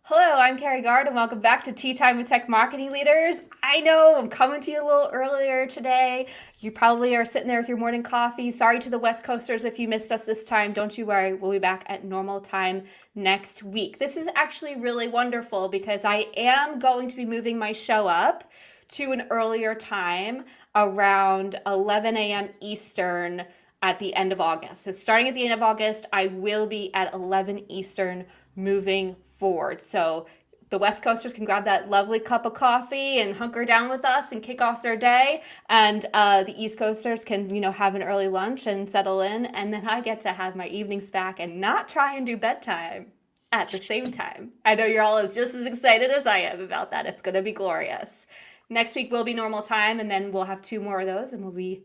Hello, I'm Carrie Gard, and welcome back to Tea Time with Tech Marketing Leaders. I know I'm coming to you a little earlier today. You probably are sitting there with your morning coffee. Sorry to the West Coasters if you missed us this time. Don't you worry, we'll be back at normal time next week. This is actually really wonderful because I am going to be moving my show up to an earlier time around 11 a.m. Eastern at the end of August. So starting at the end of August, I will be at 11 Eastern moving forward. So the West Coasters can grab that lovely cup of coffee and hunker down with us and kick off their day. And the East Coasters can, have an early lunch and settle in. And then I get to have my evenings back and not try and do bedtime at the same time. I know you're all just as excited as I am about that. It's going to be glorious. Next week will be normal time, and then we'll have two more of those, and we'll be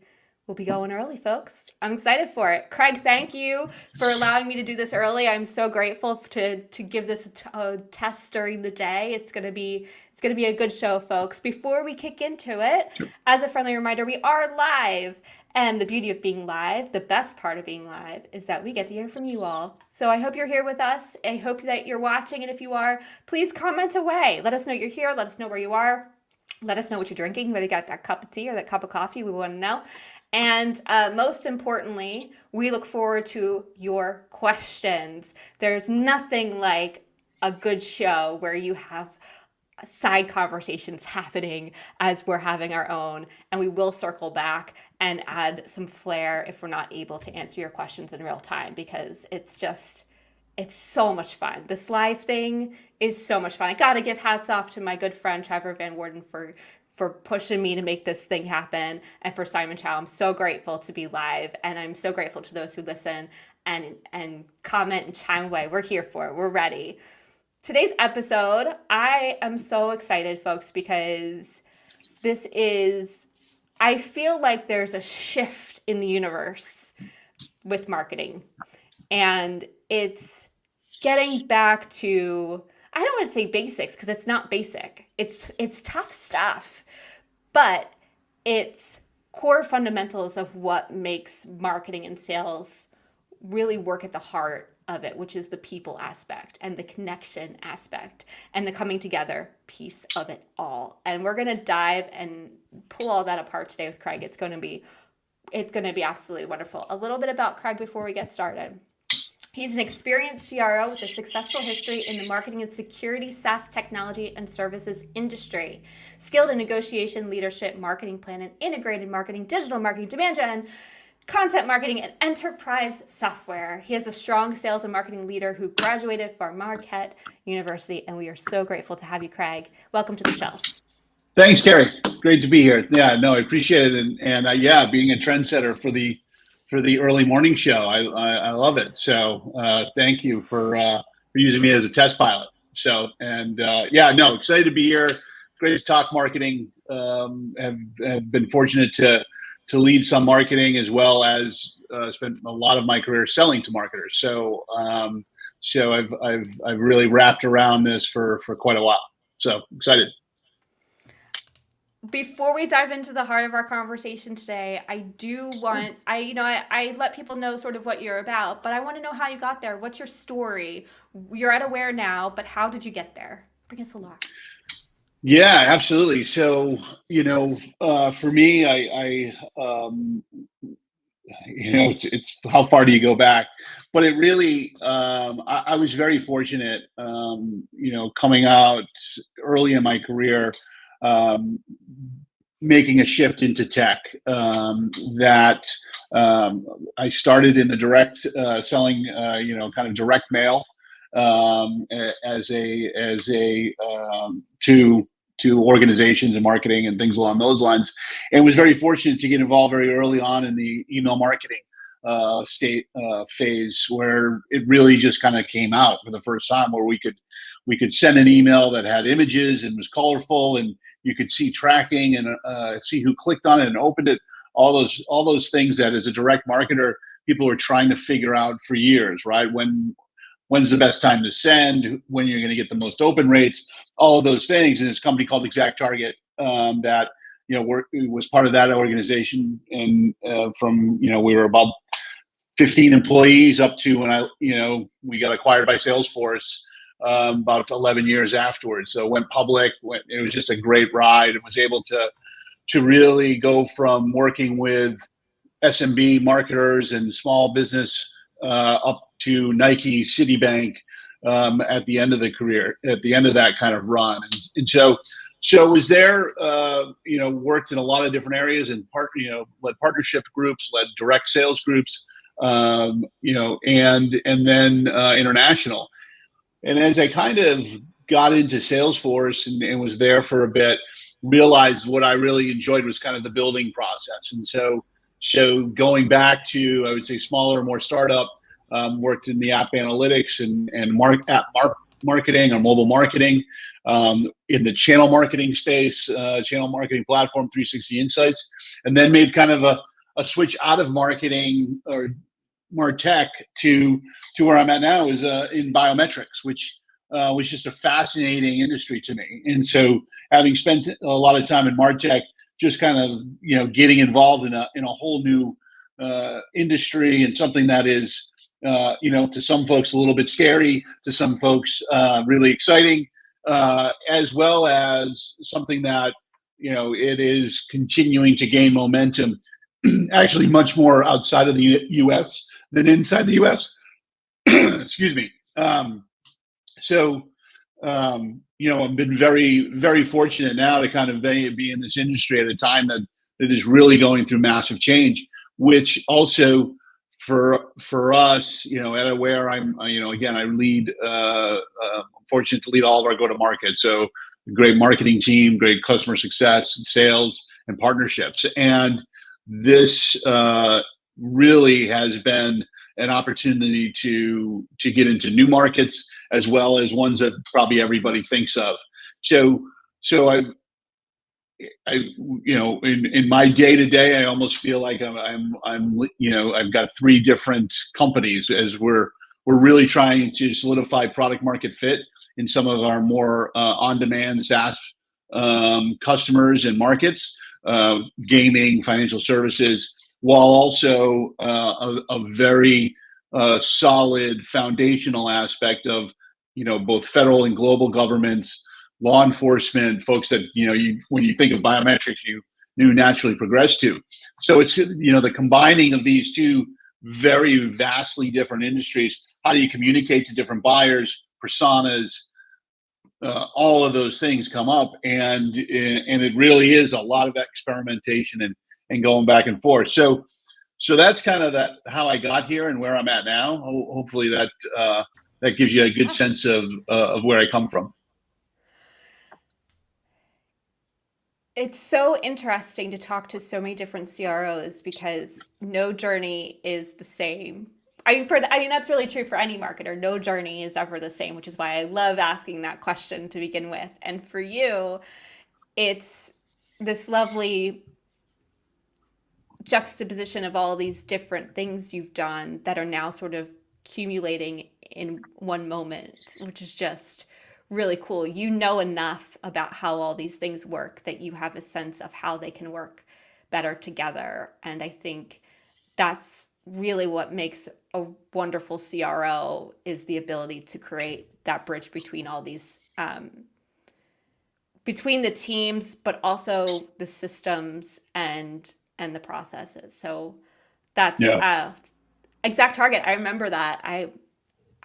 going early, folks. I'm excited for it. Craig, thank you for allowing me to do this early. I'm so grateful to give this a test during the day. It's gonna be a good show, folks. Before we kick into it, as a friendly reminder, we are live. And the beauty of being live, the best part of being live, is that we get to hear from you all. So I hope you're here with us. I hope that you're watching. And if you are, please comment away. Let us know you're here. Let us know where you are. Let us know what you're drinking, whether you got that cup of tea or that cup of coffee. We want to know. And most importantly, we look forward to your questions. There's nothing like a good show where you have side conversations happening as we're having our own, and we will circle back and add some flair if we're not able to answer your questions in real time, because it's so much fun. This live thing is so much fun. I gotta give hats off to my good friend Trevor Van Worden for pushing me to make this thing happen, and for Simon Chow. I'm so grateful to be live, and I'm so grateful to those who listen and comment and chime away. We're here for it. We're ready. Today's episode, I am so excited, folks, because I feel like there's a shift in the universe with marketing. And it's getting back to, I don't want to say basics because it's not basic. It's tough stuff, but it's core fundamentals of what makes marketing and sales really work at the heart of it, which is the people aspect and the connection aspect and the coming together piece of it all. And we're going to dive and pull all that apart today with Craig. It's going to be absolutely wonderful. A little bit about Craig before we get started. He's an experienced CRO with a successful history in the marketing and security, SaaS technology and services industry. Skilled in negotiation, leadership, marketing plan, and integrated marketing, digital marketing, demand gen, content marketing, and enterprise software. He is a strong sales and marketing leader who graduated from Marquette University, and we are so grateful to have you, Craig. Welcome to the show. Thanks, Carrie. Great to be here. Yeah, no, I appreciate it, and yeah, being a trendsetter for the early morning show, I love it. So thank you for using me as a test pilot. So yeah, no, excited to be here. Great to talk marketing. Have been fortunate to lead some marketing as well as spent a lot of my career selling to marketers. So I've really wrapped around this for quite a while. So excited. Before we dive into the heart of our conversation today, I let people know sort of what you're about, but I want to know how you got there. What's your story? You're at Aware now, but how did you get there? Bring us along. Yeah, absolutely. So, for me, it's how far do you go back? But it really, I was very fortunate, coming out early in my career, um, making a shift into tech. I started in the direct selling, kind of direct mail, to organizations and marketing and things along those lines, and was very fortunate to get involved very early on in the email marketing phase, where it really just kind of came out for the first time, where we could send an email that had images and was colorful, and you could see tracking and see who clicked on it and opened it. All those things that, as a direct marketer, people were trying to figure out for years, right? When's the best time to send? When you're going to get the most open rates? All of those things. And this company called Exact Target, that was part of that organization, and from we were about 15 employees up to when we got acquired by Salesforce. about 11 years afterwards. So went public. It was just a great ride, and was able to really go from working with SMB marketers and small business up to Nike, Citibank at the end of the career, at the end of that kind of run. And so was there, worked in a lot of different areas, and led partnership groups, led direct sales groups, and then international. And as I kind of got into Salesforce and was there for a bit, realized what I really enjoyed was kind of the building process. And so going back to, I would say, smaller, more startup, worked in the app analytics and app marketing or mobile marketing, in the channel marketing space, channel marketing platform 360 Insights, and then made kind of a switch out of marketing or more tech to where I'm at now, is in biometrics, which was just a fascinating industry to me. And so, having spent a lot of time in MarTech, just kind of getting involved in a whole new industry, and something that is to some folks a little bit scary, to some folks really exciting, as well as something that it is continuing to gain momentum, actually much more outside of the U.S. than inside the U.S. Excuse me. I've been very, very fortunate now to kind of be in this industry at a time that is really going through massive change, which also for us, at where I'm, again, I lead, I'm fortunate to lead all of our go-to-market. So great marketing team, great customer success, sales, and partnerships. And this really has been an opportunity to get into new markets, as well as ones that probably everybody thinks of. So in my day to day, I almost feel like I've got three different companies, as we're really trying to solidify product market fit in some of our more on-demand SaaS customers and markets, gaming, financial services, while also a very solid foundational aspect of both federal and global governments, law enforcement, folks that when you think of biometrics, you naturally progress to. So it's the combining of these two very vastly different industries. How do you communicate to different buyers, personas? All of those things come up, and it really is a lot of experimentation and going back and forth. So that's kind of how I got here and where I'm at now. Hopefully that gives you a good sense of where I come from. It's so interesting to talk to so many different CROs, because no journey is the same. I mean, that's really true for any marketer. No journey is ever the same, which is why I love asking that question to begin with. And for you, it's this lovely juxtaposition of all these different things you've done that are now sort of accumulating in one moment, which is just really cool. You know enough about how all these things work that you have a sense of how they can work better together. And I think that's really what makes a wonderful CRO, is the ability to create that bridge between all these, between the teams, but also the systems and the processes. So that's Exact Target. I remember that. I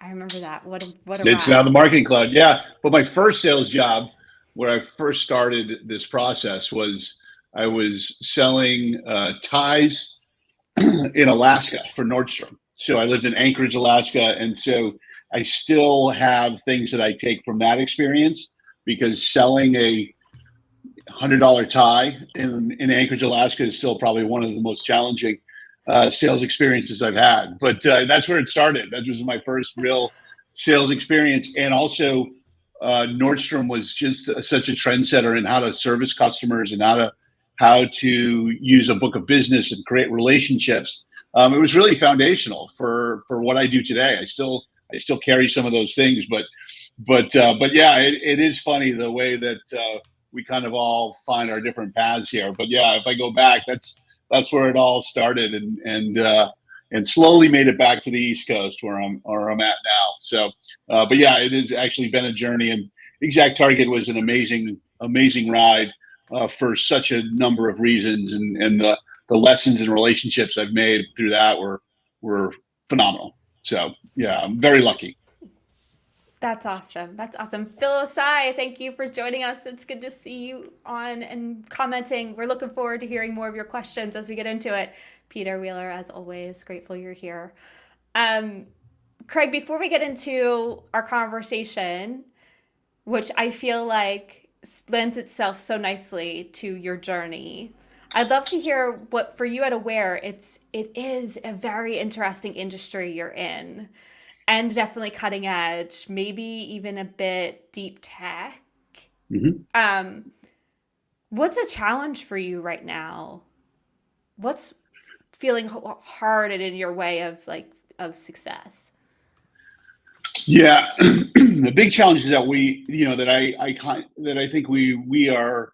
remember that. What a It's now the Marketing Cloud. Yeah. But my first sales job, where I first started this process, was I was selling ties in Alaska for Nordstrom. So I lived in Anchorage, Alaska. And so I still have things that I take from that experience, because selling a $100 tie in Anchorage, Alaska is still probably one of the most challenging sales experiences I've had. But that's where it started. That was my first real sales experience. And also Nordstrom was just such a trendsetter in how to service customers and how to use a book of business and create relationships. It was really foundational for what I do today. I still carry some of those things, but yeah, it is funny the way that we kind of all find our different paths here. But yeah, if I go back, that's where it all started, and and slowly made it back to the East Coast where I'm at now. So, but yeah, it has actually been a journey, and Exact Target was an amazing ride for such a number of reasons, and the lessons and relationships I've made through that were phenomenal. So yeah, I'm very lucky. That's awesome. That's awesome. Phil Osai, thank you for joining us. It's good to see you on and commenting. We're looking forward to hearing more of your questions as we get into it. Peter Wheeler, as always, grateful you're here. Um, Craig, before we get into our conversation, which I feel like lends itself so nicely to your journey, I'd love to hear what for you at Aware, it is a very interesting industry you're in and definitely cutting edge, maybe even a bit deep tech. Mm-hmm. Um, what's a challenge for you right now? What's feeling hard and in your way of of success? Yeah, the big challenge is that that I think we are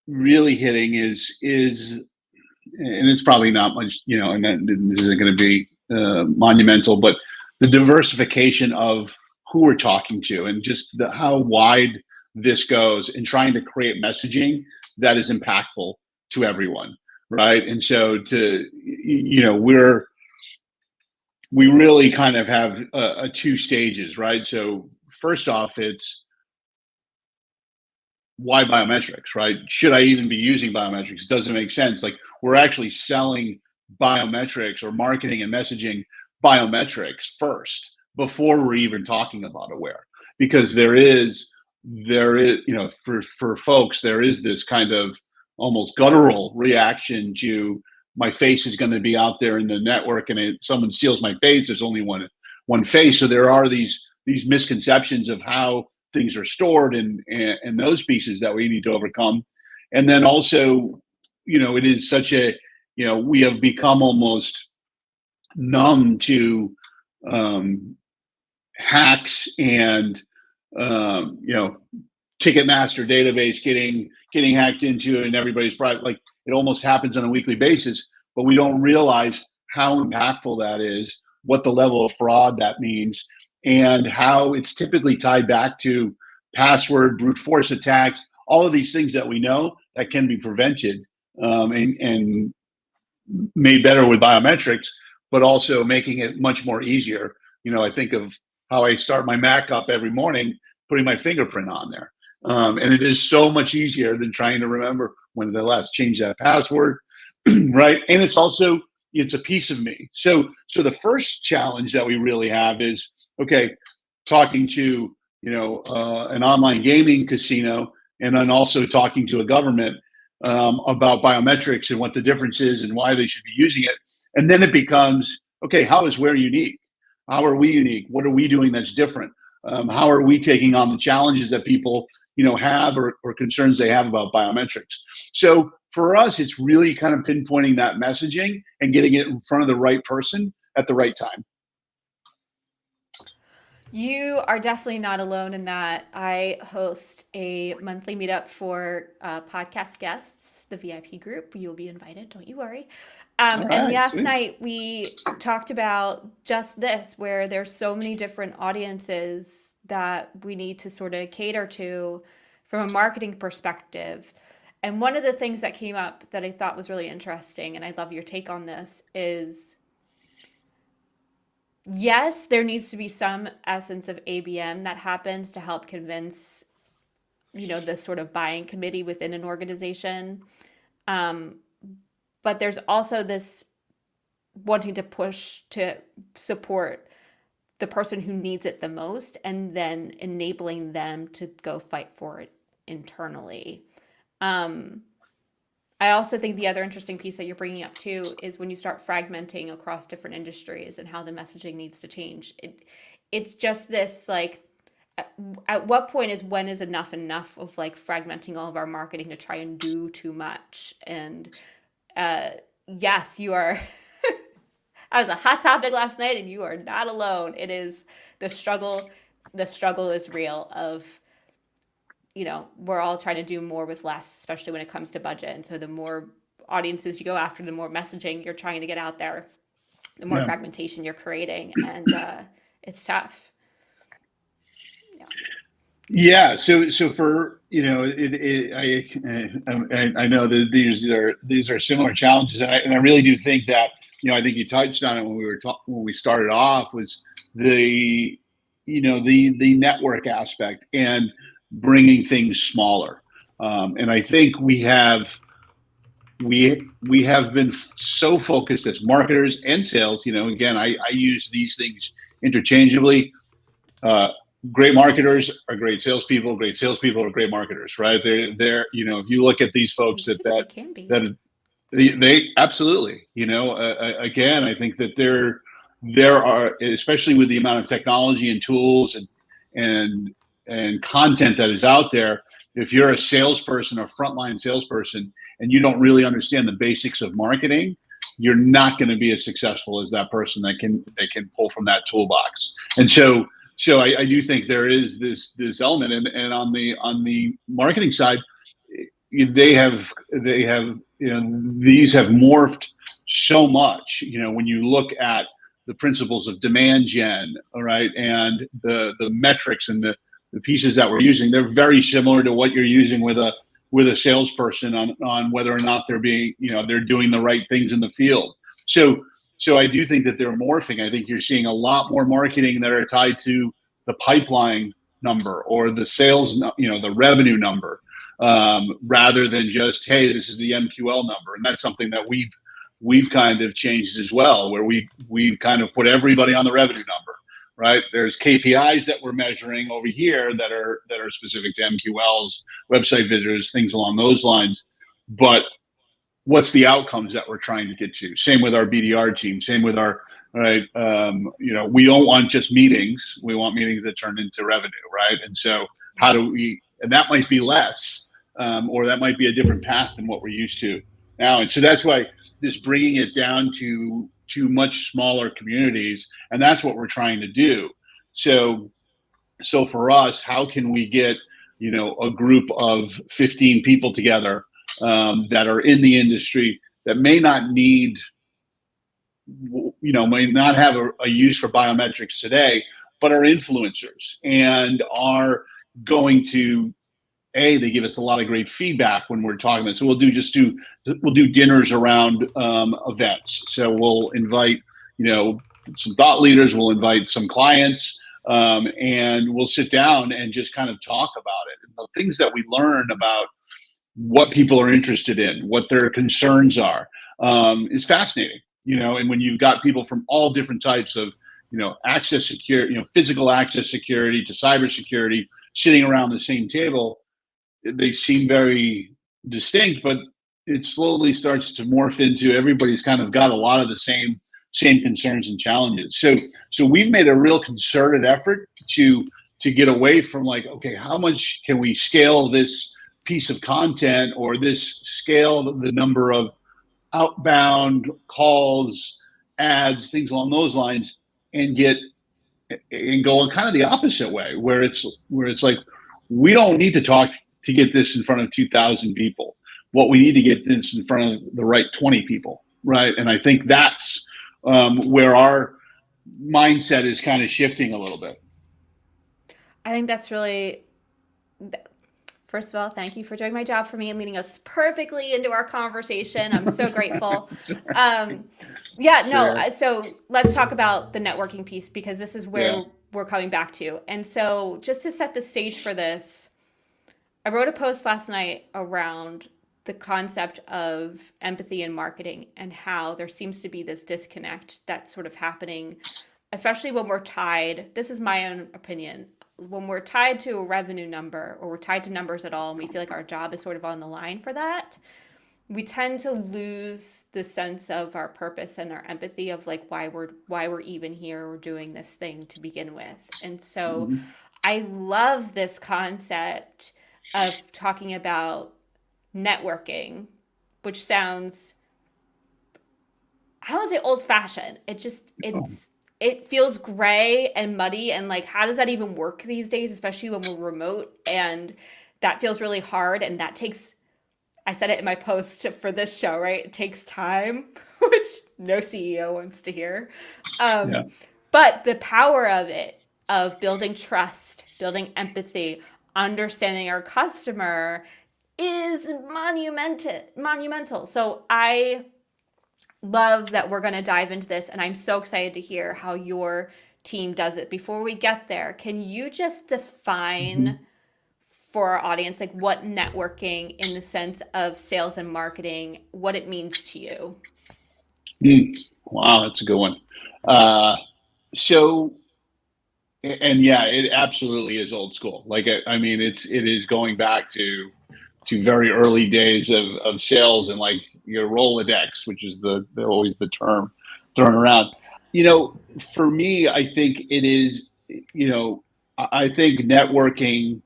really hitting is, and it's probably not much, and this isn't going to be monumental, but the diversification of who we're talking to, and just how wide this goes, and trying to create messaging that is impactful to everyone, right? And so we really kind of have a two stages, right? So first off, it's why biometrics, right? Should I even be using biometrics? It doesn't make sense. Like, we're actually selling biometrics or marketing and messaging biometrics first before we're even talking about Aware, because there is, for folks, there is this kind of almost guttural reaction to, my face is going to be out there in the network, and someone steals my face, there's only one face. So there are these misconceptions of how things are stored, and those pieces that we need to overcome. And then also, it is such a, we have become almost numb to hacks and Ticketmaster database getting hacked into, and everybody's private. Like, it almost happens on a weekly basis, but we don't realize how impactful that is, what the level of fraud that means, and how it's typically tied back to password, brute force attacks, all of these things that we know that can be prevented, and made better with biometrics, but also making it much more easier. I think of how I start my Mac up every morning, putting my fingerprint on there. And it is so much easier than trying to remember when did I last change that password, right? And it's a piece of me. So the first challenge that we really have is, okay, talking to an online gaming casino, and then also talking to a government about biometrics and what the difference is and why they should be using it. And then it becomes, okay, how is Where unique? How are we unique? What are we doing that's different? How are we taking on the challenges that people have, or concerns they have about biometrics? So for us, it's really kind of pinpointing that messaging and getting it in front of the right person at the right time. You are definitely not alone in that. I host a monthly meetup for podcast guests, the VIP group. You'll be invited, don't you worry. All And right, last sweet. night we talked about just this, where there's so many different audiences that we need to sort of cater to from a marketing perspective. And one of the things that came up that I thought was really interesting, and I love your take on this, is yes, there needs to be some essence of ABM that happens to help convince, the sort of buying committee within an organization. Um, but there's also this wanting to push to support the person who needs it the most, and then enabling them to go fight for it internally. Um, I also think the other interesting piece that you're bringing up too is when you start fragmenting across different industries and how the messaging needs to change. It's just this like, at what point is when is enough of like fragmenting all of our marketing to try and do too much? And uh, yes, you are. I was a hot topic last night, and you are not alone. It is the struggle. The struggle is real. Of we're all trying to do more with less, especially when it comes to budget. And so the more audiences you go after, the more messaging you're trying to get out there. the more Yeah. fragmentation you're creating, and it's tough. Yeah. Yeah. So for, I know that these are similar challenges, and I really do think that, I think you touched on it when when we started off, was the the network aspect and bringing things smaller. And I think we have been so focused as marketers and sales. Again, I use these things interchangeably. uh, Great marketers are great salespeople. Great salespeople are great marketers, right? They're if you look at these folks They can be. that they absolutely, again, I think that there are, especially with the amount of technology and tools and and content that is out there. If you're a salesperson or frontline salesperson and you don't really understand the basics of marketing, you're not going to be as successful as that person that can pull from that toolbox. And so I do think there is this element, and on the marketing side, they have these have morphed so much. When you look at the principles of demand gen, all right, and the metrics and the pieces that we're using, they're very similar to what you're using with a salesperson on whether or not they're doing the right things in the field. So I do think that they're morphing. I think you're seeing a lot more marketing that are tied to the pipeline number or the sales, the revenue number, rather than just, hey, this is the MQL number. And that's something that we've kind of changed as well, where we've kind of put everybody on the revenue number, right? There's KPIs that we're measuring over here that are specific to MQLs, website visitors, things along those lines. But what's the outcomes that we're trying to get to? Same with our BDR team. Same with our right. We don't want just meetings. We want meetings that turn into revenue, right? And so how do we? And that might be less, or that might be a different path than what we're used to now. And so that's why this bringing it down to much smaller communities, and that's what we're trying to do. So for us, how can we get a group of 15 people together, that are in the industry, that may not have a use for biometrics today, but are influencers and are going to, they give us a lot of great feedback when we're talking about it. So we'll do dinners around events. So we'll invite some thought leaders, we'll invite some clients, and we'll sit down and just kind of talk about it, and the things that we learn about what people are interested in, what their concerns are, is fascinating. And when you've got people from all different types of, access security, physical access security to cybersecurity, sitting around the same table, they seem very distinct, but it slowly starts to morph into everybody's kind of got a lot of the same concerns and challenges. So we've made a real concerted effort to get away from, like, okay, how much can we scale this piece of content, or this scale the number of outbound calls, ads, things along those lines, and go in kind of the opposite way, where it's like, we don't need to talk to get this in front of 2,000 people. What we need to get this in front of the right 20 people, right? And I think that's where our mindset is kind of shifting a little bit. I think that's really, first of all, thank you for doing my job for me and leading us perfectly into our conversation. I'm so grateful. Yeah, no, Sure. so let's talk about the networking piece, because this is where Yeah. we're coming back to. And so just to set the stage for this, I wrote a post last night around the concept of empathy in marketing and how there seems to be this disconnect that's sort of happening, especially when we're tied. This is my own opinion. When we're tied to a revenue number, or we're tied to numbers at all, and we feel like our job is sort of on the line for that, we tend to lose the sense of our purpose and our empathy of, like, why we're even here or doing this thing to begin with. And so Mhm. I love this concept of talking about networking, which sounds, I don't want to say old fashioned. It feels gray and muddy, and like, how does that even work these days, especially when we're remote? And that feels really hard, and that takes I said it in my post for this show, right? It takes time, which no CEO wants to hear. Yeah. Um, but the power of it, of building trust, building empathy, understanding our customer is monumental. So I love that we're going to dive into this, and I'm so excited to hear how your team does it. Before we get there, can you just define Mhm. for our audience like what networking in the sense of sales and marketing, what it means to you? Mm. Wow, that's a good one. Uh, so, and yeah, it absolutely is old school. Like, I mean, it is going back to very early days of sales and like your Rolodex, which is the always the term thrown around. You know, for me, I think it is. You know, I think networking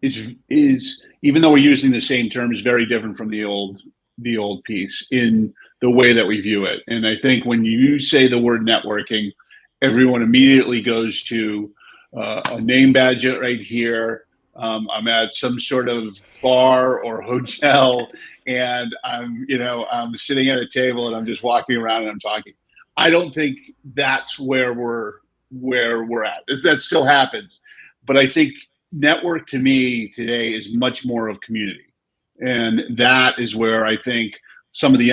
is even though we're using the same term, is very different from the old piece in the way that we view it. And I think when you say the word networking, everyone immediately goes to a name badge right here. I'm at some sort of bar or hotel, Yes. and I'm sitting at a table and I'm just walking around and I'm talking. I don't think that's where we're at. That still happens, but I think network to me today is much more of community, and that is where I think some of the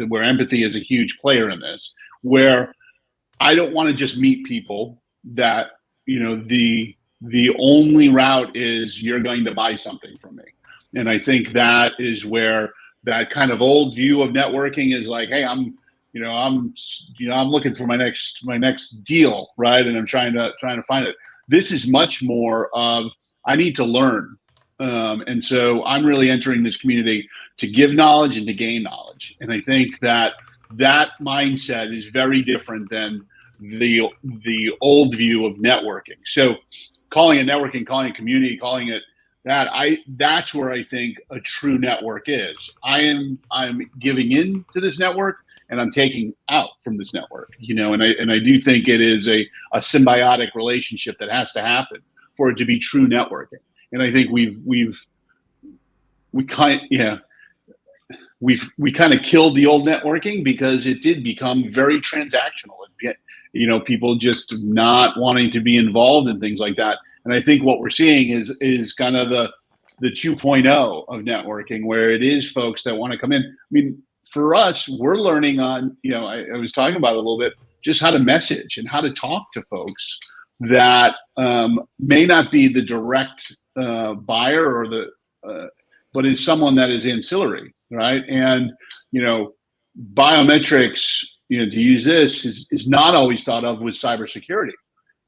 where empathy is a huge player in this, where I don't want to just meet people that the only route is you're going to buy something from me. And I think that is where that kind of old view of networking is like, hey, I'm looking for my next deal, right? And I'm trying to find it. This is much more of I need to learn. And so I'm really entering this community to give knowledge and to gain knowledge. And I think that mindset is very different than the old view of networking. So calling it networking, calling it community, calling it that's where I think a true network is. I'm giving in to this network and I'm taking out from this network, and I do think it is a symbiotic relationship that has to happen for it to be true networking. And I think we kind yeah we kind of killed the old networking because it did become very transactional. People just not wanting to be involved in things like that. And I think what we're seeing is kind of the 2.0 of networking, where it is folks that want to come in. I mean, for us, we're learning on, I was talking about it a little bit, just how to message and how to talk to folks that may not be the direct buyer or but is someone that is ancillary, right? And biometrics, to use this is not always thought of with cybersecurity,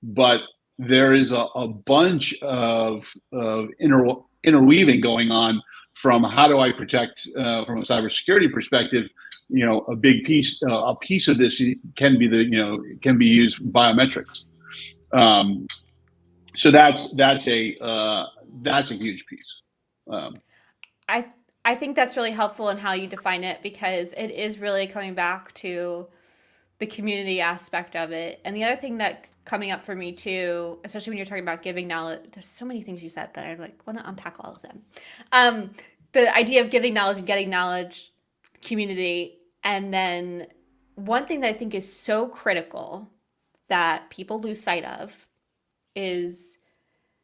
but there is a bunch of interweaving going on from how do I protect from a cybersecurity perspective. A piece of this can be used biometrics. Um, so that's a huge piece. Um, I I think that's really helpful in how you define it because it is really coming back to the community aspect of it. And the other thing that's coming up for me too, especially when you're talking about giving knowledge, there's so many things you said that I like want to unpack all of them. Um, the idea of giving knowledge and getting knowledge, community, and then one thing that I think is so critical that people lose sight of is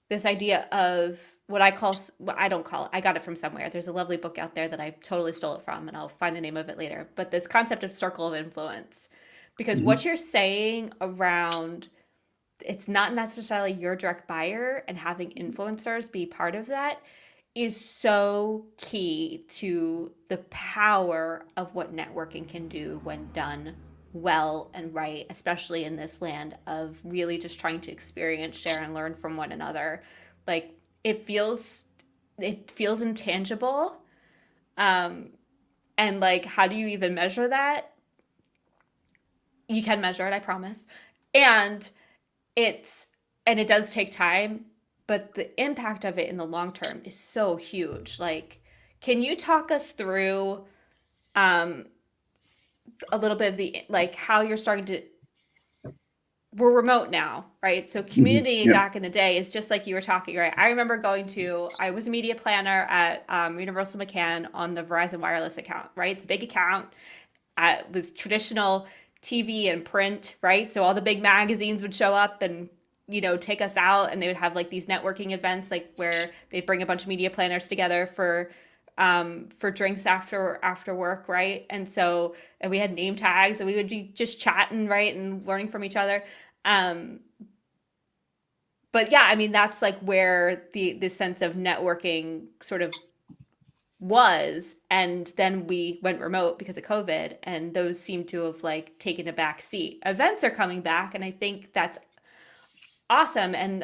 this idea of what I call, what I don't call it, I got it from somewhere. There's a lovely book out there that I totally stole it from, and I'll find the name of it later. But this concept of circle of influence. Because what mhm. you're saying around it's not necessarily your direct buyer and having influencers be part of that is so key to the power of what networking can do when done well and right, especially in this land of really just trying to experience, share, and learn from one another. Like it feels intangible. Um, and like, how do you even measure that? You can measure it, I promise. And it's and it does take time, but the impact of it in the long term is so huge. Like, can you talk us through um a little bit of the like how you're starting to we're remote now, right? So Mhm. community Yeah. back in the day is just like you were talking, right? I remember I was a media planner at Universal McCann on the Verizon Wireless account, right? It's a big account. It was traditional TV and print, right? So all the big magazines would show up and take us out, and they would have like these networking events, like where they'd bring a bunch of media planners together for drinks after work, right? And we had name tags, and we would be just chatting, right, and learning from each other. Um, but yeah, I mean that's like where the sense of networking sort of was, and then we went remote because of COVID, and those seem to have like taken a back seat. Events are coming back, and I think that's awesome. And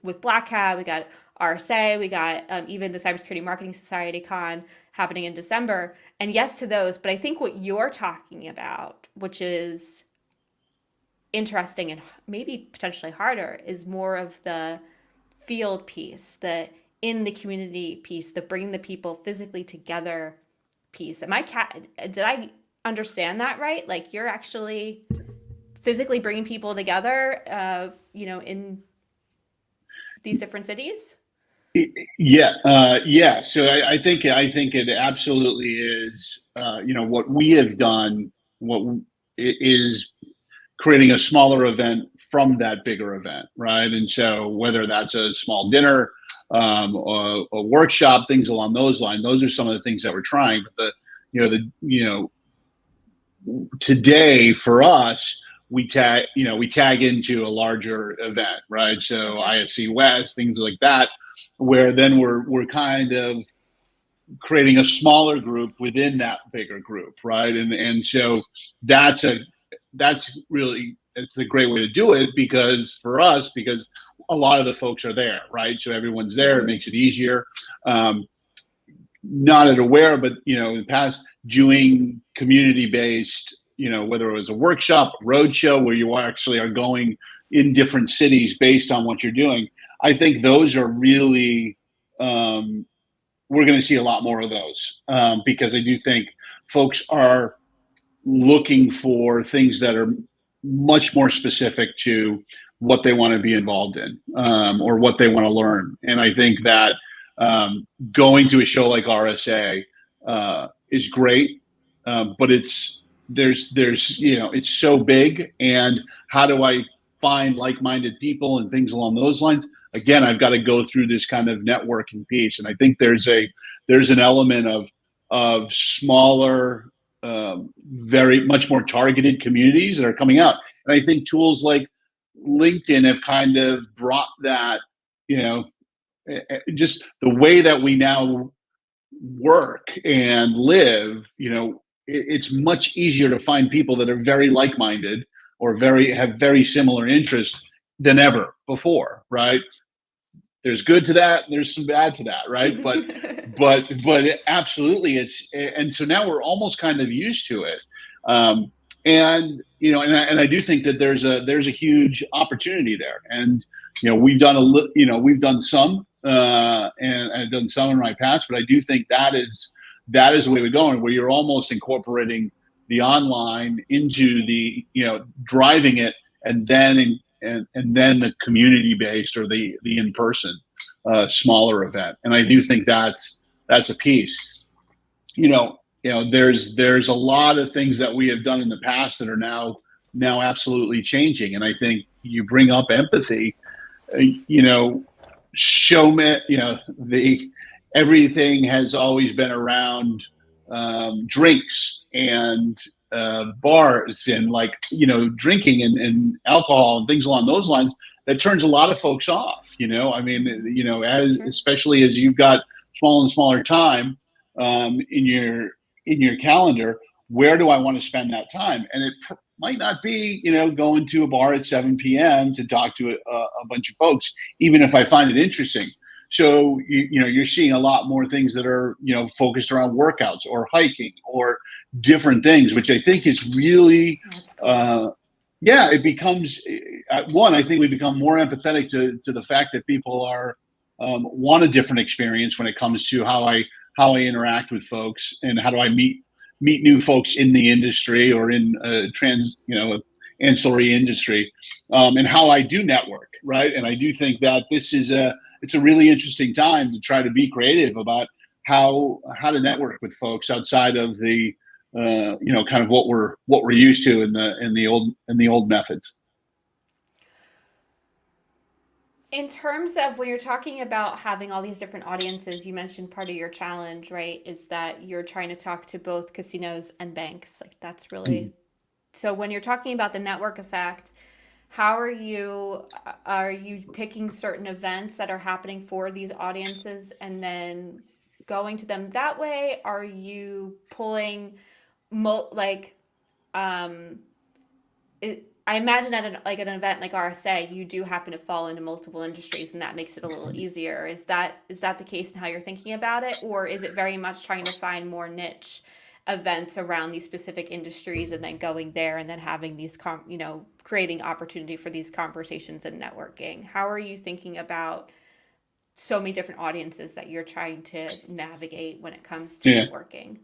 with Black Hat, we got RSA, we got even the Cybersecurity Marketing Society Con happening in December. And yes to those, but I think what you're talking about, which is interesting and maybe potentially harder, is more of the field piece, the in the community piece, the bringing the people physically together piece. Did I understand that right? Like you're actually physically bringing people together, in these different cities? Yeah, yeah. So I think it absolutely is. What we have done, is creating a smaller event from that bigger event, right? And so whether that's a small dinner, a workshop, things along those lines, those are some of the things that we're trying. But today for us, we tag into a larger event, right? So Okay. ISC West, things like that, where then we're kind of creating a smaller group within that bigger group, right? And so that's a that's really it's a great way to do it because a lot of the folks are there, right? So everyone's there. It Mm-hmm. makes it easier. Um, Not aware, but in the past, doing community based, whether it was a workshop, road show where you actually are going in different cities based on what you're doing. I think those are really we're going to see a lot more of those because I do think folks are looking for things that are much more specific to what they want to be involved in or what they want to learn. And I think that going to a show like RSA is great, but it's so big. And how do I find like-minded people and things along those lines? Again, I've got to go through this kind of networking piece, and I think there's an element of smaller, very much more targeted communities that are coming out. And I think tools like LinkedIn have kind of brought that, just the way that we now work and live, it's much easier to find people that are very like-minded or have very similar interests than ever before, right? There's good to that, there's some bad to that, right? Absolutely, and so now we're almost kind of used to it. And I do think that there's a huge opportunity there. And we've done some, and I've done some in my past, but I do think that is the way we're going, where you're almost incorporating the online into the driving it, and then the community based or the in person smaller event. And I do think that's a piece. There's a lot of things that we have done in the past that are now absolutely changing. And I think you bring up empathy. Show me. The everything has always been around drinks and bars and drinking and alcohol and things along those lines. That turns a lot of folks off. I mean, as Sure. especially as you've got smaller and smaller time in your calendar. Where do I want to spend that time? And it might not be going to a bar at 7 p.m. to talk to a bunch of folks, even if I find it interesting. So you're seeing a lot more things that are focused around workouts or hiking or different things, which I think is really That's cool. yeah. It becomes one. I think we become more empathetic to the fact that people are want a different experience when it comes to how I interact with folks and how do I meet new folks in the industry or in ancillary industry, and how I do network, right? And I do think that it's a really interesting time to try to be creative about how to network with folks outside of the kind of what we're used to in the old methods. In terms of when you're talking about having all these different audiences, you mentioned part of your challenge, right, is that you're trying to talk to both casinos and banks. Like that's really so when you're talking about the network effect, how are you picking certain events that are happening for these audiences and then going to them that way? Are you pulling like um I imagine at an event like RSA, you do happen to fall into multiple industries, and that makes it a little easier. Is that the case in how you're thinking about it, or is it very much trying to find more niche events around these specific industries, and then going there and then having these creating opportunity for these conversations and networking? How are you thinking about so many different audiences that you're trying to navigate when it comes to Yeah. networking?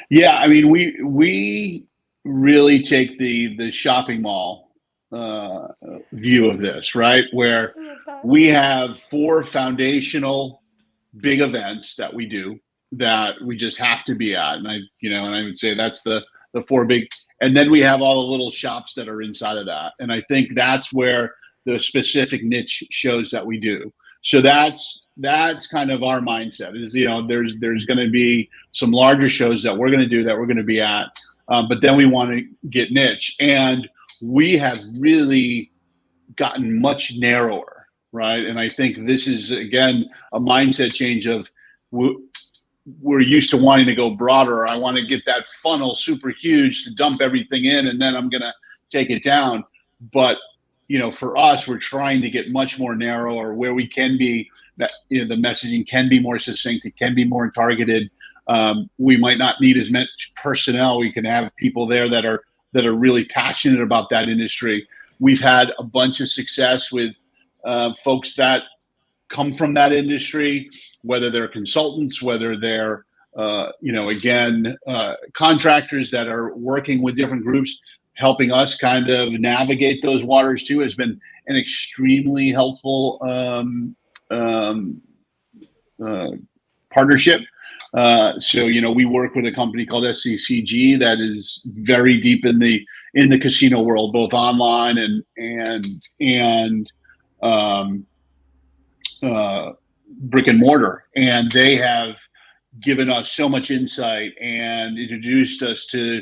Yeah, I mean, we really take the shopping mall view of this, right? Where I love that. we have 4 foundational big events that we do that we just have to be at, and I would say that's the 4 big, and then we have all the little shops that are inside of that, and I think that's where the specific niche shows that we do. So that's kind of our mindset is, there's going to be some larger shows that we're going to do that we're going to be at, but then we want to get niche, and we have really gotten much narrower, right? And I think this is again a mindset change of we're used to wanting to go broader. I want to get that funnel super huge to dump everything in, and then I'm going to take it down. But for us, we're trying to get much more narrow, or where we can be, that the messaging can be more succinct, it can be more targeted. We might not need as much personnel. We can have people there that are really passionate about that industry. We've had a bunch of success with folks that come from that industry, whether they're consultants, whether they're contractors that are working with different groups, helping us kind of navigate those waters too, has been an extremely helpful partnership. So we work with a company called SCCG that is very deep in the casino world, both online and brick and mortar, and they have given us so much insight and introduced us to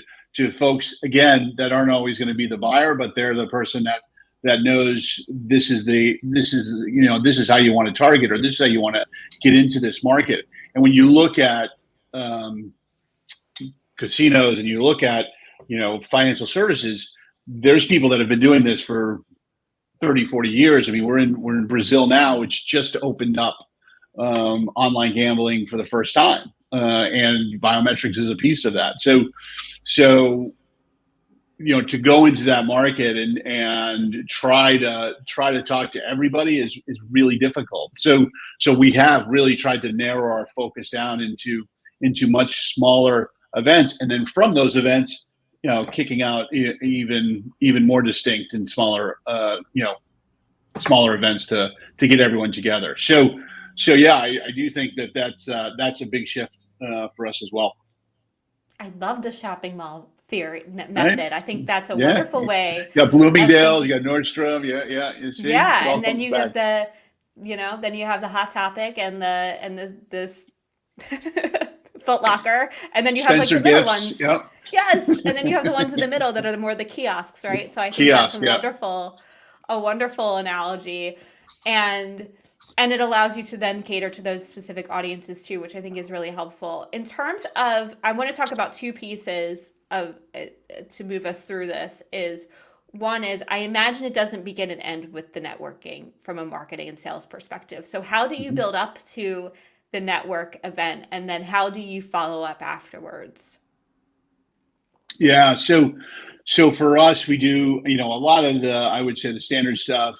folks again that aren't always going to be the buyer, but they're the person that knows this is how you want to target, or this is how you want to get into this market. And when you look at casinos and you look at financial services, there's people that have been doing this for 30, 40 years. I mean, we're in Brazil now, which just opened up online gambling for the first time, and biometrics is a piece of that. So to go into that market and try to talk to everybody is really difficult. So we have really tried to narrow our focus down into much smaller events, and then from those events, kicking out even more distinct and smaller events to get everyone together. So yeah, I do think that's a big shift for us as well. I love the shopping mall theory method. Right? I think that's a Yeah. wonderful way. You got Bloomingdale's, you got Nordstrom, yeah. You see, Yeah, and then you have then you have the Hot Topic and this Foot Locker, and then you have like the Spencer middle Gifts, ones. yep. Yes, and then you have the ones in the middle that are more the kiosks, right? So I think Kiosks, that's yeah. a wonderful analogy, and it allows you to then cater to those specific audiences too, which I think is really helpful. In terms of, I want to talk about 2 pieces of to move us through this. One is, I imagine it doesn't begin and end with the networking from a marketing and sales perspective. So how do you build up to the network event, and then how do you follow up afterwards? Yeah, so for us, we do a lot of I would say the standard stuff.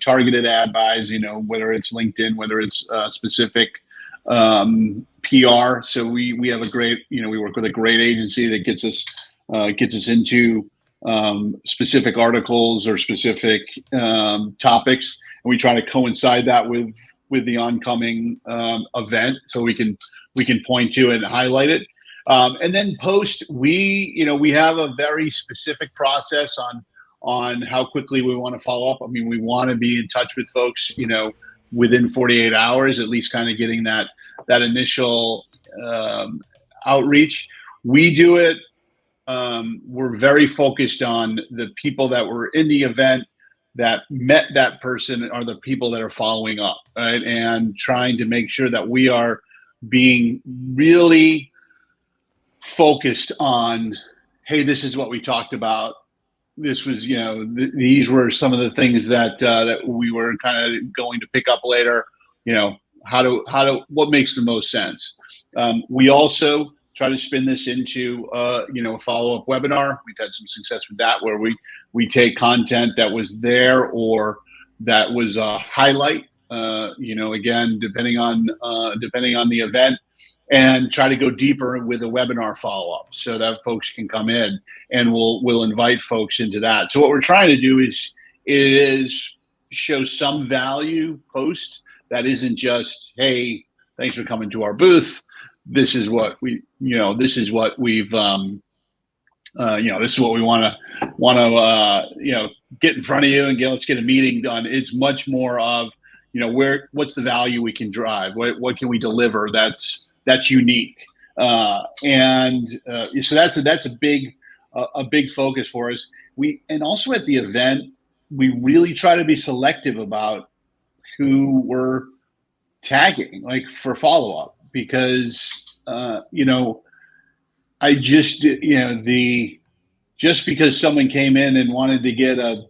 Targeted ad buys. Whether it's LinkedIn, whether it's specific PR. So we have a great we work with a great agency that gets us into specific articles or specific topics, and we try to coincide that with the oncoming event, so we can point to it and highlight it. And then post, we have a very specific process on how quickly we want to follow up. I mean, we want to be in touch with folks, within 48 hours, at least kind of getting that initial outreach. We do it. We're very focused on the people that were in the event that met that person are the people that are following up, right? And trying to make sure that we are being really focused on, hey, this is what we talked about. This was, these were some of the things that we were kind of going to pick up later. What makes the most sense. We also try to spin this into, a follow-up webinar. We've had some success with that, where we take content that was there or that was a highlight, again, depending on the event, and try to go deeper with a webinar follow-up so that folks can come in, and we'll invite folks into that. So what we're trying to do is show some value post that isn't just, hey, thanks for coming to our booth. This is what we've, this is what we want to, get in front of you and let's get a meeting done. It's much more of, what's the value we can drive? What can we deliver that's unique? So that's a big focus for us. And also at the event, we really try to be selective about who we're tagging, like for follow-up, because I just just because someone came in and wanted to get a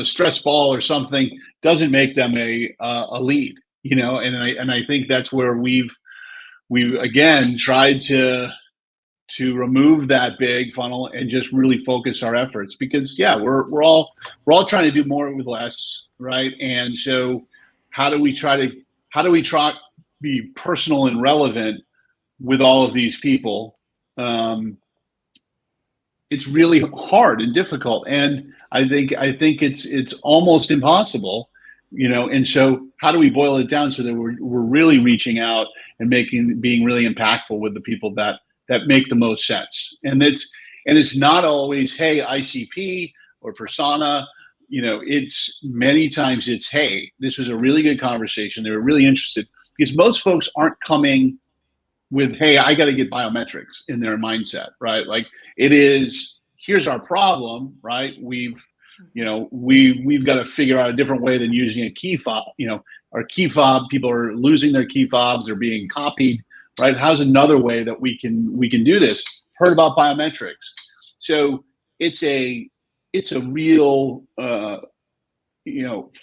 stress ball or something doesn't make them a lead, and I think that's where we've again tried to remove that big funnel and just really focus our efforts, because we're all trying to do more with less, right? And so how do we try to be personal and relevant with all of these people? It's really hard and difficult, and I think it's almost impossible, and so how do we boil it down so that we're really reaching out and being really impactful with the people that make the most sense? And it's not always, hey, ICP or persona. It's many times it's, hey, this was a really good conversation. They were really interested, because most folks aren't coming with, hey, I got to get biometrics in their mindset, right? Like, it is, here's our problem, right? We've got to figure out a different way than using a key fob. Our key fob, people are losing their key fobs, they're being copied, right? How's another way that we can do this? Heard about biometrics. So it's a real,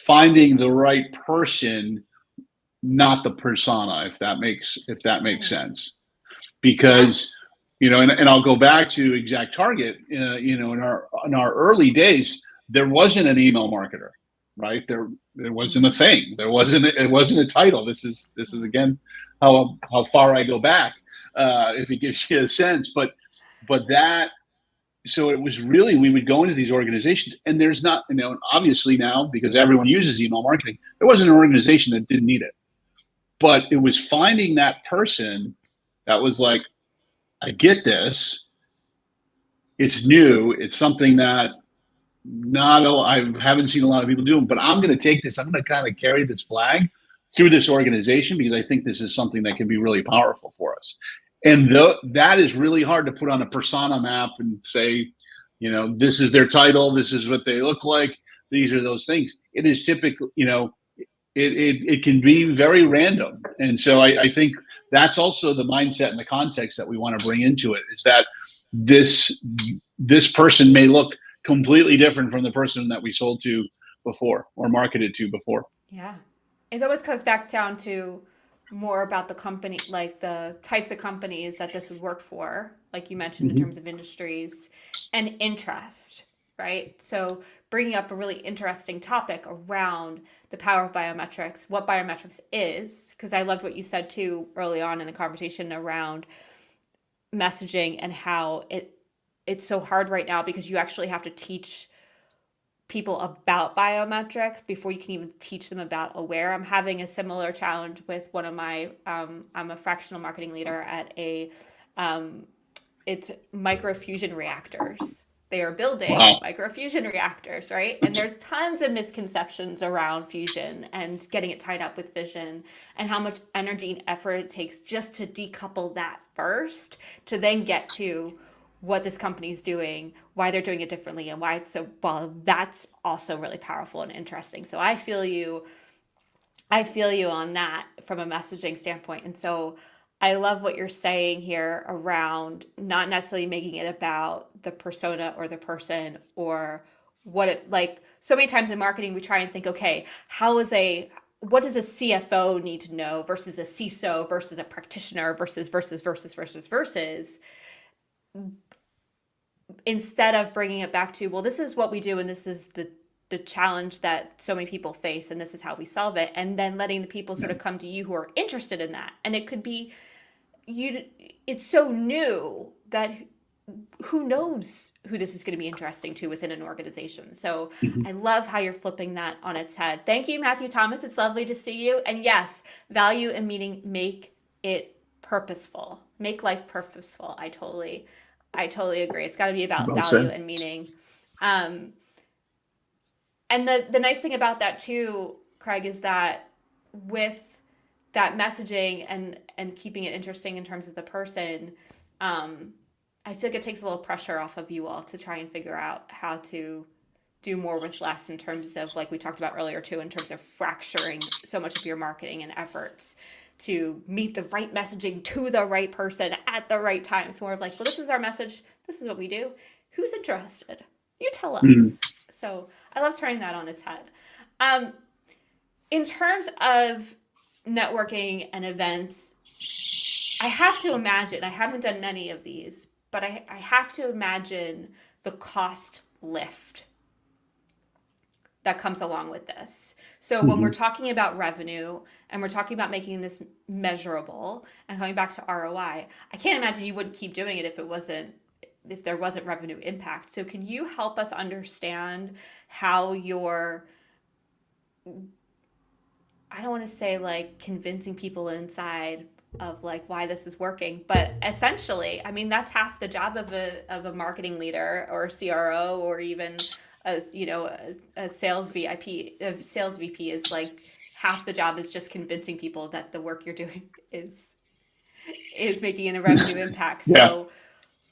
finding the right person, not the persona, if that makes sense. Because, and I'll go back to Exact Target, in our early days, there wasn't an email marketer, right? There wasn't a thing. It wasn't a title. This is again, how far I go back, if it gives you a sense, but that, so it was really, we would go into these organizations, and there's not, obviously now, because everyone uses email marketing, there wasn't an organization that didn't need it. But it was finding that person that was like, I get this. It's new. It's something that I haven't seen a lot of people doing, but I'm going to take this. I'm going to kind of carry this flag through this organization, because I think this is something that can be really powerful for us. And that is really hard to put on a persona map and say, this is their title. This is what they look like. These are those things. It is typically, it can be very random. And so I think that's also the mindset and the context that we want to bring into it, is that this person may look completely different from the person that we sold to before or marketed to before. Yeah. It always comes back down to more about the company, like the types of companies that this would work for, like you mentioned, in terms of industries and interest, right? So bringing up a really interesting topic around the power of biometrics, what biometrics is, because I loved what you said too early on in the conversation around messaging and how it it's so hard right now because you actually have to teach people about biometrics before you can even teach them about Aware. I'm having a similar challenge with one of my, I'm a fractional marketing leader at it's microfusion reactors. They are building Wow. microfusion reactors, right? And there's tons of misconceptions around fusion and getting it tied up with fission and how much energy and effort it takes just to decouple that first to then get to what this company is doing, why they're doing it differently, and why it's so well. That's also really powerful and interesting. So I feel you. I feel you on that from a messaging standpoint. And so I love what you're saying here around not necessarily making it about the persona or the person or what it like. So many times in marketing, we try and think, okay, what does a CFO need to know versus a CISO versus a practitioner versus instead of bringing it back to, well, this is what we do and this is the challenge that so many people face and this is how we solve it, and then letting the people sort of come to you who are interested in that. And it could be it's so new that who knows who this is going to be interesting to within an organization. So I love how you're flipping that on its head. Thank you, Matthew Thomas. It's lovely to see you. And yes, value and meaning, make it purposeful, make life purposeful. I totally agree. It's got to be about Well value said. and meaning. And the nice thing about that too, Craig, is that with that messaging and keeping it interesting in terms of the person, I feel like it takes a little pressure off of you all to try and figure out how to do more with less in terms of, like we talked about earlier too, in terms of fracturing so much of your marketing and efforts to meet the right messaging to the right person at the right time. It's more of like, well, this is our message. This is what we do. Who's interested? You tell Mm. us. So I love turning that on its head. In terms of networking and events, I have to imagine, I haven't done many of these, but I have to imagine the cost lift that comes along with this. So when we're talking about revenue and we're talking about making this measurable and coming back to ROI, I can't imagine you wouldn't keep doing it if there wasn't revenue impact. So can you help us understand how you're, I don't want to say like convincing people inside of like why this is working, but essentially, I mean, that's half the job of a marketing leader or a CRO or even a sales VP is like half the job is just convincing people that the work you're doing is making a revenue impact. Yeah. So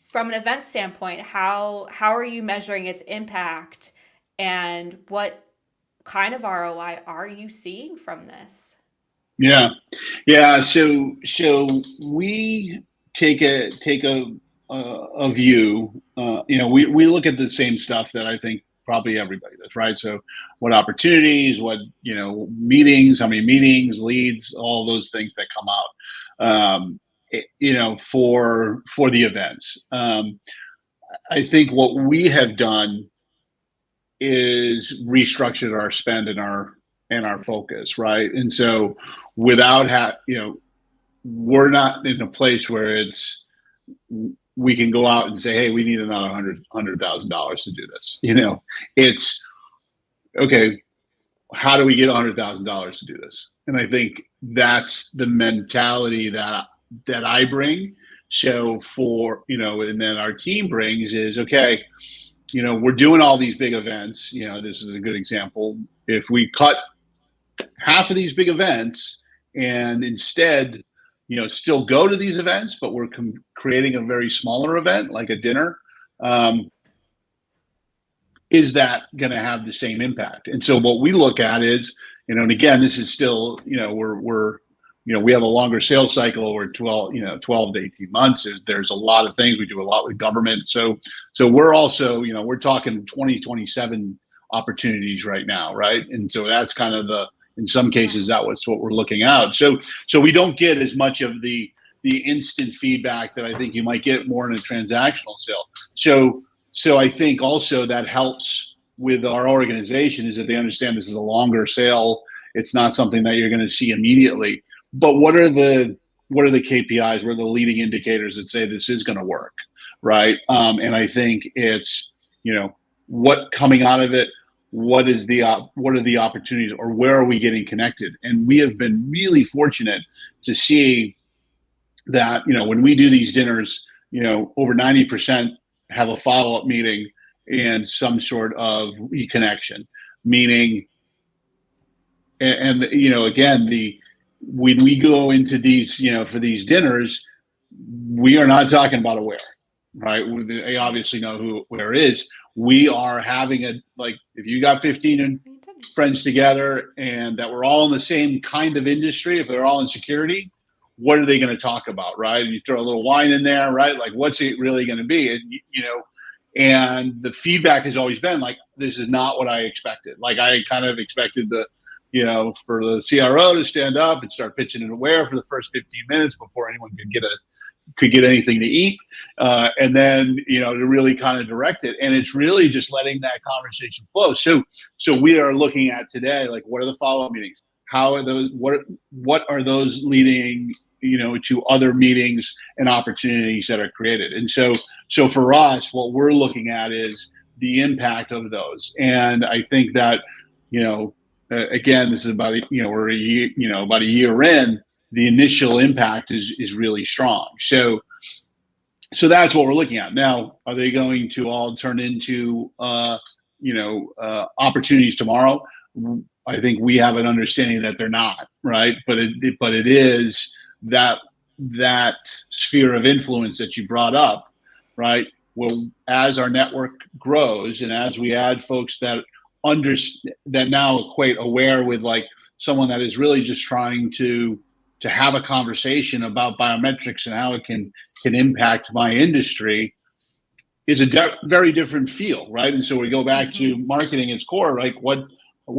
from an event standpoint, how are you measuring its impact and what kind of ROI are you seeing from this? Yeah. Yeah. So we take a view. We look at the same stuff that I think probably everybody does, right? So what opportunities, what meetings, how many meetings, leads, all those things that come out. For the events. I think what we have done is restructured our spend and our focus, right? And so we're not in a place where we can go out and say, hey, we need another $100,000 to do this. It's okay. How do we get $100,000 to do this? And I think that's the mentality that I bring. So and then our team brings is, okay, we're doing all these big events. This is a good example. If we cut half of these big events and instead, still go to these events, but we're creating a very smaller event, like a dinner, is that going to have the same impact? And so what we look at is, and again, this is still, we have a longer sales cycle. We're 12 to 18 months. There's a lot of things. We do a lot with government. So we're also, we're talking 2027 opportunities right now, right? And so that's kind of in some cases, that's what we're looking at. So we don't get as much of the instant feedback that I think you might get more in a transactional sale. So I think also that helps with our organization is that they understand this is a longer sale. It's not something that you're going to see immediately. But what are the KPIs? What are the leading indicators that say this is going to work? right? And I think it's, what coming out of it, what is what are the opportunities, or where are we getting connected? And we have been really fortunate to see that, when we do these dinners, over 90% have a follow-up meeting and some sort of reconnection, meaning, and again, when we go into these, for these dinners, we are not talking about Aware, right? They obviously know who Aware is. We are having like, if you got 15 friends together and that we're all in the same kind of industry, if they're all in security, what are they going to talk about, right? And you throw a little wine in there, right? Like, what's it really going to be? And, and the feedback has always been like, this is not what I expected. Like, I kind of expected for the CRO to stand up and start pitching it Aware for the first 15 minutes before anyone could get anything to eat, and then to really kind of direct it. And it's really just letting that conversation flow. So we are looking at today, like, what are the follow-up meetings? How are those? What are those leading to other meetings and opportunities that are created? And so for us, what we're looking at is the impact of those. And I think that again, this is about we're about a year in. The initial impact is really strong. So that's what we're looking at. Now, are they going to all turn into opportunities tomorrow? I think we have an understanding that they're not, right? But it is that sphere of influence that you brought up, right? Well, as our network grows and as we add folks that now equate Aware with like someone that is really just trying to have a conversation about biometrics and how it can impact my industry, is a very different feel, right? And so we go back to marketing its core, like what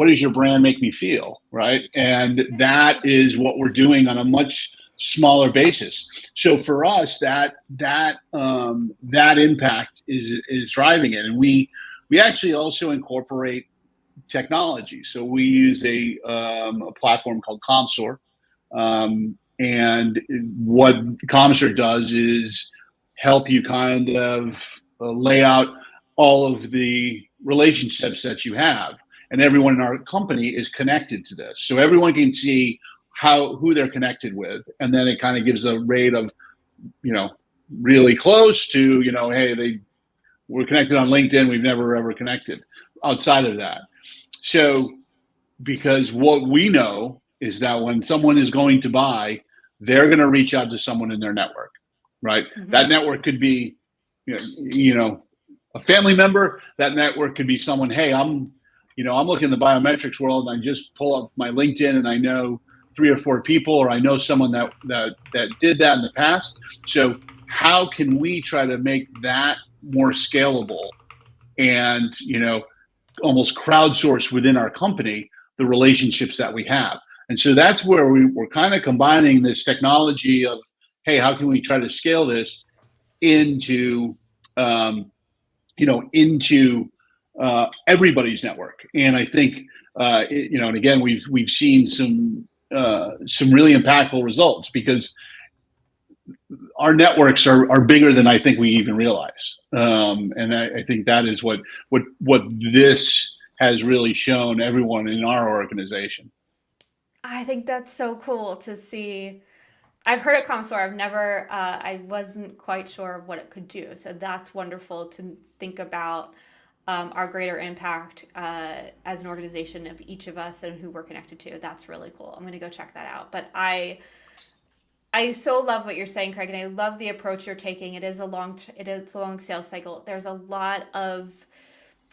does your brand make me feel, right? And that is what we're doing on a much smaller basis. So for us, that impact is driving it, and we actually also incorporate technology. So we use a platform called Comsor. And what Comsor does is help you kind of lay out all of the relationships that you have, and everyone in our company is connected to this, so everyone can see who they're connected with, and then it kind of gives a rate of really close to hey, we're connected on LinkedIn, we've never ever connected outside of that. So because what we know is that when someone is going to buy, they're going to reach out to someone in their network, right? Mm-hmm. That network could be, a family member. That network could be someone, hey, I'm looking in the biometrics world and I just pull up my LinkedIn and I know 3 or 4 people, or I know someone that did that in the past. So how can we try to make that more scalable and, almost crowdsource within our company the relationships that we have? And so that's where we're kind of combining this technology of, hey, how can we try to scale this into, everybody's network? And I think, and again, we've seen some really impactful results, because our networks are bigger than I think we even realize. And I think that is what this has really shown everyone in our organization. I think that's so cool to see. I've heard of Comsor. I've never, I wasn't quite sure of what it could do. So that's wonderful to think about our greater impact as an organization of each of us and who we're connected to. That's really cool. I'm going to go check that out. But I so love what you're saying, Craig, and I love the approach you're taking. It is a long sales cycle. There's a lot of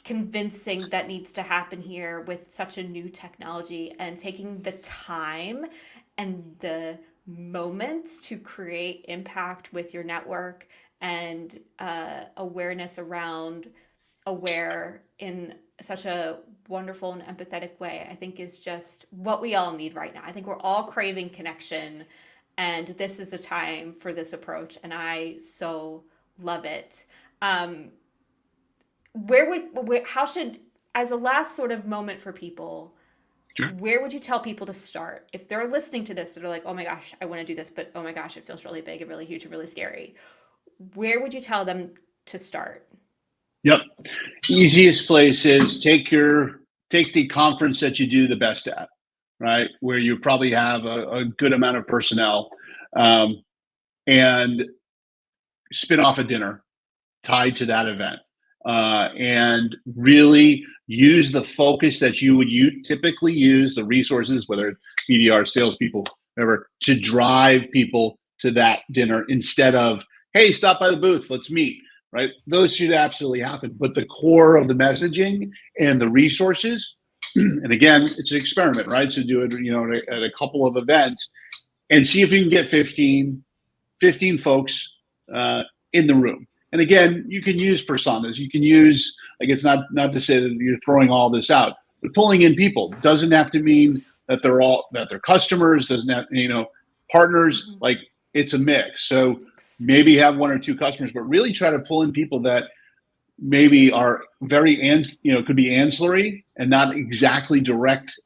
convincing that needs to happen here with such a new technology, and taking the time and the moments to create impact with your network and awareness around Aware in such a wonderful and empathetic way, I think is just what we all need right now. I think we're all craving connection, and this is the time for this approach, and I so love it. How should, as a last sort of moment for people, sure, where would you tell people to start if they're listening to this and they're like, oh my gosh, I want to do this, but oh my gosh, it feels really big and really huge and really scary? where would you tell them to start? Yep. Easiest place is take the conference that you do the best at, right? Where you probably have a good amount of personnel, and spin off a dinner tied to that event, and really use the focus that you would typically use, the resources, whether it's BDR, salespeople, whatever, to drive people to that dinner instead of, hey, stop by the booth, let's meet, right? Those should absolutely happen. But the core of the messaging and the resources, and again, it's an experiment, right? So do it, at a couple of events and see if you can get 15 folks in the room. And again, you can use personas. You can use, like, it's not to say that you're throwing all this out, but pulling in people doesn't have to mean that they're customers, doesn't have, partners. Mm-hmm. Like, it's a mix. So maybe have one or two customers, but really try to pull in people that maybe are very, could be ancillary and not exactly direct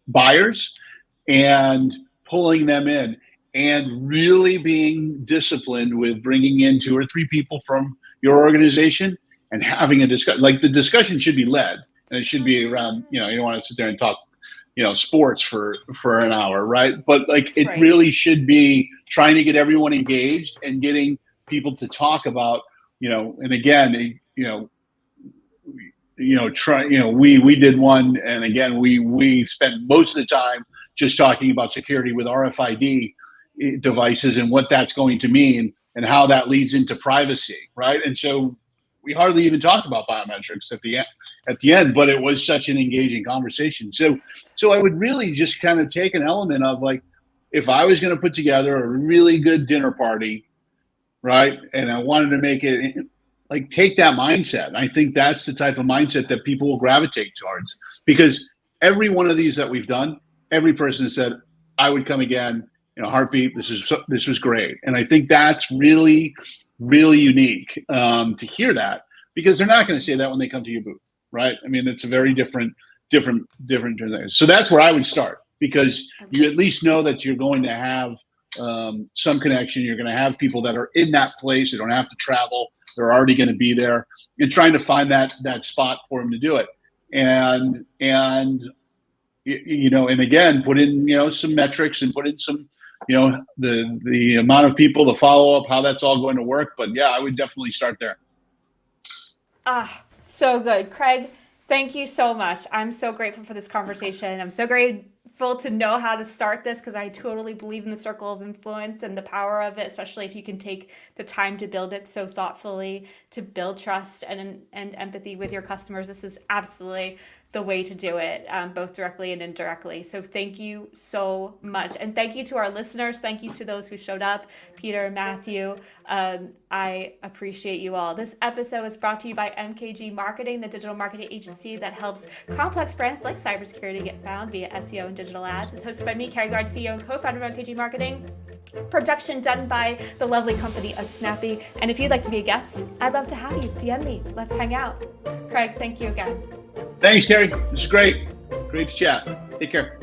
buyers, and pulling them in. And really being disciplined with bringing in 2 or 3 people from your organization and having a discussion. Like, the discussion should be led, and it should be around, you don't want to sit there and talk, sports for an hour, right? But like, it really should be trying to get everyone engaged and getting people to talk about, and again, we did one, and again, we spent most of the time just talking about security with RFID devices and what that's going to mean and how that leads into privacy, right? And so we hardly even talked about biometrics at the end, but it was such an engaging conversation. So I would really just kind of take an element of, like, if I was going to put together a really good dinner party, right, and I wanted to make it, like, take that mindset. I think that's the type of mindset that people will gravitate towards, because every one of these that we've done, every person has said, I would come again. Heartbeat, this was great. And I think that's really, really unique to hear that, because they're not going to say that when they come to your booth, right? I mean, it's a very different. So that's where I would start, because you at least know that you're going to have some connection. You're going to have people that are in that place. They don't have to travel. They're already going to be there, and trying to find that spot for them to do it. And and again, put in, some metrics, and put in some, the amount of people, the follow-up, how that's all going to work. But yeah, I would definitely start there. So good. Craig, thank you so much. I'm so grateful for this conversation. I'm so grateful to know how to start this, because I totally believe in the circle of influence and the power of it, especially if you can take the time to build it so thoughtfully, to build trust and empathy with your customers. This is absolutely the way to do it, both directly and indirectly. So thank you so much. And thank you to our listeners. Thank you to those who showed up, Peter, Matthew. I appreciate you all. This episode is brought to you by MKG Marketing, the digital marketing agency that helps complex brands like cybersecurity get found via SEO and digital ads. It's hosted by me, Carrie Gard, CEO and co-founder of MKG Marketing. Production done by the lovely company of Snappy. And if you'd like to be a guest, I'd love to have you. DM me. Let's hang out. Craig, thank you again. Thanks, Carrie. This is great. Great to chat. Take care.